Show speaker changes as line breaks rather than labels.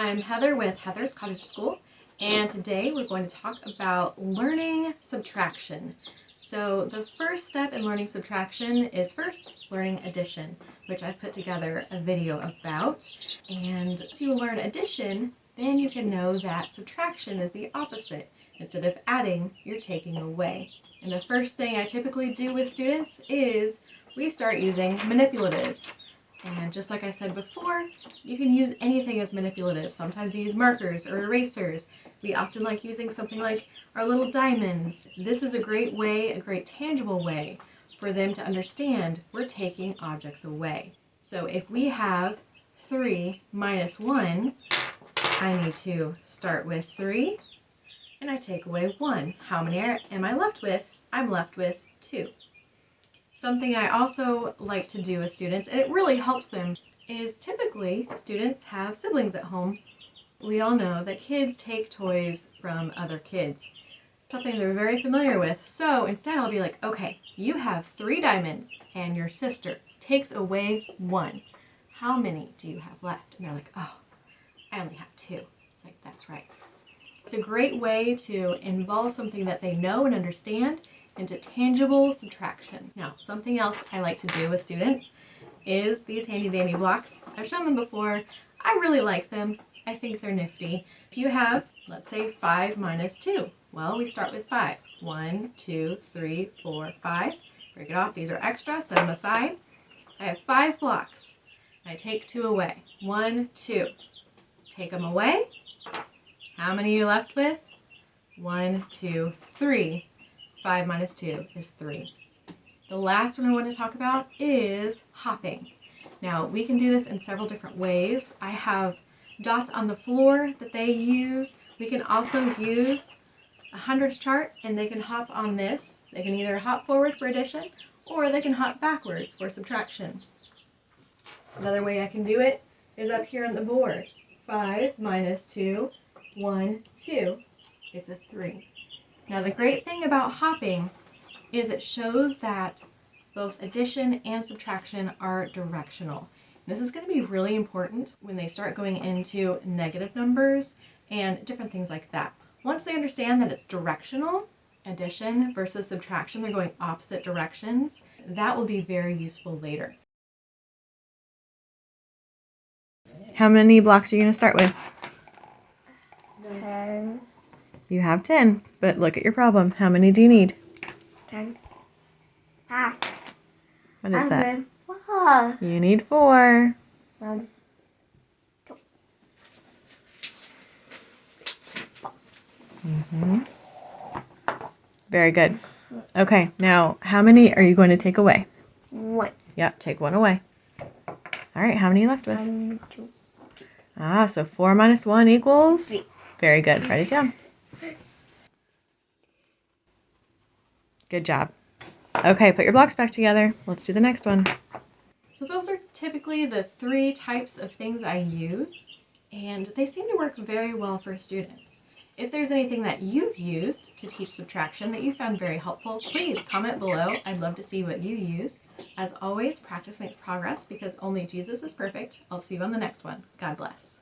I'm Heather with Heather's Cottage School, and today we're going to talk about learning subtraction. So the first step in learning subtraction is first learning addition, which I've put together a video about. And to learn addition, then you can know that subtraction is the opposite. Instead of adding, you're taking away. And the first thing I typically do with students is we start using manipulatives. And just like I said before, you can use anything as manipulative. Sometimes you use markers or erasers. We often like using something like our little diamonds. This is a great way, a great tangible way for them to understand we're taking objects away. So if we have 3 minus 1, I need to start with 3 and I take away 1. How many am I left with? I'm left with 2. Something I also like to do with students, and it really helps them, is typically students have siblings at home. We all know that kids take toys from other kids, something they're very familiar with. So instead I'll be like, okay, you have 3 diamonds and your sister takes away 1. How many do you have left? And they're like, oh, I only have 2. It's like, that's right. It's a great way to involve something that they know and understand into tangible subtraction. Now, something else I like to do with students is these handy dandy blocks. I've shown them before. I really like them. I think they're nifty. If you have, let's say, 5 minus 2, well, we start with 5. 1, 2, 3, 4, 5. Break it off. These are extra. Set them aside. I have 5 blocks. I take 2 away. 1, 2. Take them away. How many are you left with? 1, 2, 3. 5 minus 2 is 3. The last one I want to talk about is hopping. Now, we can do this in several different ways. I have dots on the floor that they use. We can also use a hundreds chart, and they can hop on this. They can either hop forward for addition, or they can hop backwards for subtraction. Another way I can do it is up here on the board. 5 minus 2, 1, 2. It's a 3. Now the great thing about hopping is it shows that both addition and subtraction are directional. This is going to be really important when they start going into negative numbers and different things like that. Once they understand that it's directional, addition versus subtraction, they're going opposite directions, that will be very useful later. How many blocks are you going to start with?
10.
You have 10, but look at your problem. How many do you need?
10.
What is that?
4.
You need 4.
1, 2.
Very good. Okay, now how many are you going to take away?
1.
Yep, take 1 away. All right, how many are you left with?
1, 2.
So 4 minus 1 equals?
3.
Very good. Write it down. Good job. Okay, put your blocks back together. Let's do the next one. So those are typically the 3 types of things I use, and they seem to work very well for students. If there's anything that you've used to teach subtraction that you found very helpful, please comment below. I'd love to see what you use. As always, practice makes progress because only Jesus is perfect. I'll see you on the next one. God bless.